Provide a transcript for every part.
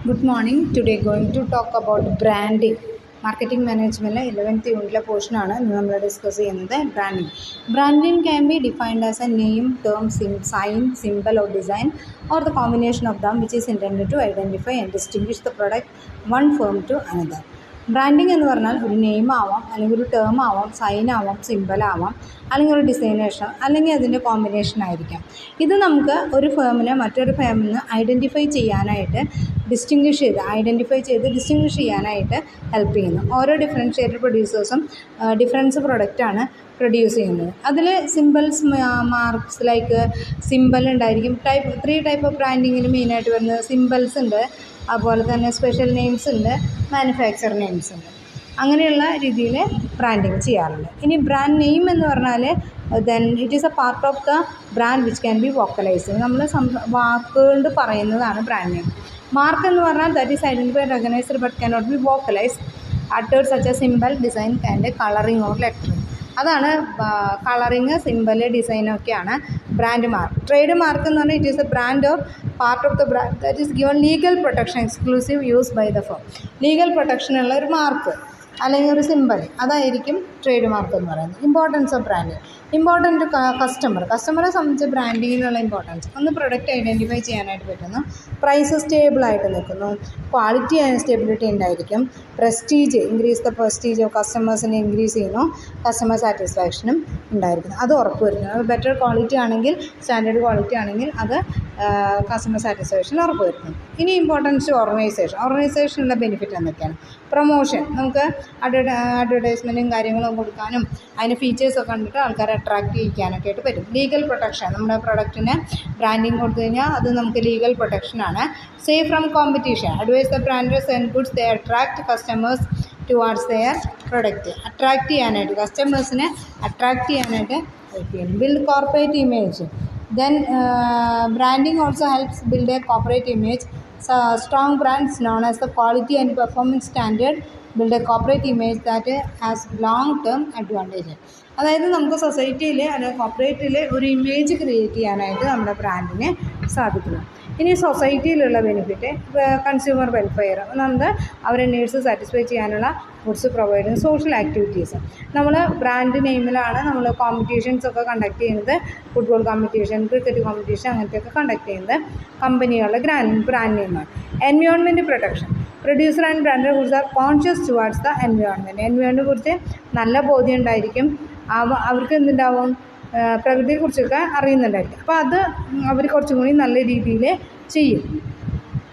Good morning. Today going to talk about branding. Marketing management 11th unit portion ആണ് നമ്മൾ discuss ചെയ്യുന്നത് branding can be defined as a name, term, sign, symbol or design or the combination of them which is intended to identify and distinguish the product one firm to another. Branding എന്ന് പറഞ്ഞാൽ ഒരു name ആവാം, അല്ലെങ്കിൽ ഒരു term ആവാം, sign ആവാം, symbol ആവാം, അല്ലെങ്കിൽ ഒരു ഡിസൈനേഷൻ, അല്ലെങ്കിൽ അതിൻ്റെ കോമ്പിനേഷൻ ആയിരിക്കാം. ഇത് നമുക്ക് ഒരു ഫേമിനെ മറ്റൊരു ഫേമിൽ നിന്ന് ഐഡൻറ്റിഫൈ ചെയ്യാനായിട്ട് ഡിസ്റ്റിങ്വിഷ് ചെയ്യാനായിട്ട് ഹെൽപ്പ് ചെയ്യുന്നു. ഓരോ ഡിഫറൻഷ്യേറ്റഡ് പ്രൊഡ്യൂസേഴ്സും ഡിഫറൻസ് പ്രൊഡക്റ്റാണ് പ്രൊഡ്യൂസ് ചെയ്യുന്നത്. അതിൽ സിമ്പിൾസ്, മാർക്സ് ലൈക്ക് സിമ്പൽ ഉണ്ടായിരിക്കും. 3 ടൈപ്പ് ഓഫ് ബ്രാൻഡിങ്ങിൽ മെയിനായിട്ട് വരുന്നത് സിമ്പിൾസ് ഉണ്ട്, അതുപോലെ തന്നെ സ്പെഷ്യൽ നെയിംസ് ഉണ്ട്, മാനുഫാക്ചർ നെയിംസ് ഉണ്ട്. അങ്ങനെയുള്ള രീതിയിൽ ബ്രാൻഡിങ് ചെയ്യാറുണ്ട്. ഇനി ബ്രാൻഡ് നെയിം എന്ന് പറഞ്ഞാൽ then it is a part of the brand which can be vocalised. നമ്മൾ വാക്കുകൊണ്ട് പറയുന്നതാണ് ബ്രാൻഡ് നെയിം. മാർക്ക് എന്ന് പറഞ്ഞാൽ that is identified, recognised but can not be vocalised. Uttered such a symbol, design and colouring or lettering. അതാണ് colouring, symbol, ഡിസൈനൊക്കെയാണ് brand mark. Trade mark എന്ന് പറഞ്ഞാൽ it is a brand or part of the brand that is given legal protection exclusive use by the firm. Legal പ്രൊട്ടക്ഷനുള്ള ഒരു mark അല്ലെങ്കിൽ ഒരു symbol, അതായിരിക്കും trade mark എന്ന് പറയുന്നത്. Importance of branding. ഇമ്പോർട്ടൻറ്റ് കസ്റ്റമറെ സംബന്ധിച്ച് ബ്രാൻഡിങ്ങിനുള്ള importance ഒന്ന്, പ്രൊഡക്റ്റ് ഐഡൻറ്റിഫൈ ചെയ്യാനായിട്ട് പറ്റുന്നു, പ്രൈസ് സ്റ്റേബിളായിട്ട് നിൽക്കുന്നു, ക്വാളിറ്റി ആൻഡ് സ്റ്റെബിലിറ്റി ഉണ്ടായിരിക്കും, prestige, increase the prestige of കസ്റ്റമേഴ്സിനെ ഇൻക്രീസ് ചെയ്യുന്നു, കസ്റ്റമർ സാറ്റിസ്ഫാക്ഷനും ഉണ്ടായിരിക്കുന്നു, അത് ഉറപ്പ് വരുന്നു. അത് ബെറ്റർ ക്വാളിറ്റി ആണെങ്കിൽ, സ്റ്റാൻഡേർഡ് ക്വാളിറ്റി ആണെങ്കിൽ അത് കസ്റ്റമർ സാറ്റിസ്ഫാക്ഷൻ ഉറപ്പ് വരുന്നു. ഇനി ഇമ്പോർട്ടൻസ് ഓർഗനൈസേഷനുള്ള ബെനിഫിറ്റ് എന്തൊക്കെയാണ്? പ്രൊമോഷൻ, നമുക്ക് അഡ്വർടൈസ്മെൻറ്റും കാര്യങ്ങളും കൊടുക്കാനും അതിന് ഫീച്ചേഴ്സൊക്കെ കണ്ടിട്ട് ആൾക്കാരെ അട്രാക്റ്റ് ചെയ്യിക്കാനൊക്കെ ആയിട്ട് പറ്റും. ലീഗൽ പ്രൊട്ടക്ഷൻ, നമ്മുടെ പ്രൊഡക്റ്റിന് ബ്രാൻഡിങ് കൊടുത്തു കഴിഞ്ഞാൽ അത് നമുക്ക് ലീഗൽ പ്രൊട്ടക്ഷനാണ്. Safe from competition, advise the branders and goods they attract customers towards their product. Attract ചെയ്യാനായിട്ട്, കസ്റ്റമേഴ്സിനെ അട്രാക്റ്റ് ചെയ്യാനായിട്ട് ഹെൽപ്പ് ചെയ്യും. Build corporate image. Then branding also helps build a corporate image. So strong brands known as the quality and performance standard build a corporate image that has long-term advantage. അതായത് നമുക്ക് സൊസൈറ്റിയിൽ അല്ലെങ്കിൽ കോർപ്പറേറ്റിൽ ഒരു image create ചെയ്യാനായിട്ട് നമ്മുടെ ബ്രാൻഡിന് സാധിക്കുന്നു. ഇനി സൊസൈറ്റിയിലുള്ള benefit, consumer welfare, നമ്മൾ അവരെ നീഡ്സ് സാറ്റിസ്ഫൈ ചെയ്യാനുള്ള ഗുഡ്സ് പ്രൊവൈഡ് ചെയ്യുന്ന സോഷ്യൽ ആക്ടിവിറ്റീസ്. നമ്മൾ ബ്രാൻഡ് നെയിമിലാണ് നമ്മൾ കോമ്പറ്റീഷൻസൊക്കെ കണ്ടക്ട് ചെയ്യുന്നത്. ഫുട്ബോൾ കോമ്പറ്റീഷൻ, ക്രിക്കറ്റ് കോമ്പറ്റീഷൻ, അങ്ങനത്തെയൊക്കെ കണ്ടക്ട് ചെയ്യുന്നത് കമ്പനികളുടെ ബ്രാൻഡ് നെയിമാണ്. Environment protection, producer and brander goods are conscious towards the എൻവയോൺമെൻറ്റിനെ കുറിച്ച് നല്ല ബോധ്യം ഉണ്ടായിരിക്കും. അവർക്ക് എന്തുണ്ടാവും, പ്രകൃതിയെക്കുറിച്ചൊക്കെ അറിയുന്നുണ്ടായിരിക്കും. അപ്പോൾ അത് അവർ കുറച്ചും കൂടി നല്ല രീതിയിൽ ചെയ്യും.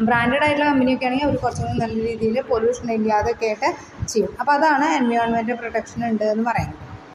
ബ്രാൻഡഡ് ആയിട്ടുള്ള കമ്പനിയൊക്കെ ആണെങ്കിൽ അവർ കുറച്ചും കൂടി നല്ല രീതിയിൽ പൊല്യൂഷൻ ഇല്ലാതൊക്കെ ആയിട്ട് ചെയ്യും. അപ്പോൾ അതാണ് എൻവയോൺമെൻറ്റ് പ്രൊട്ടക്ഷൻ ഉണ്ട് എന്ന് പറയുന്നത്.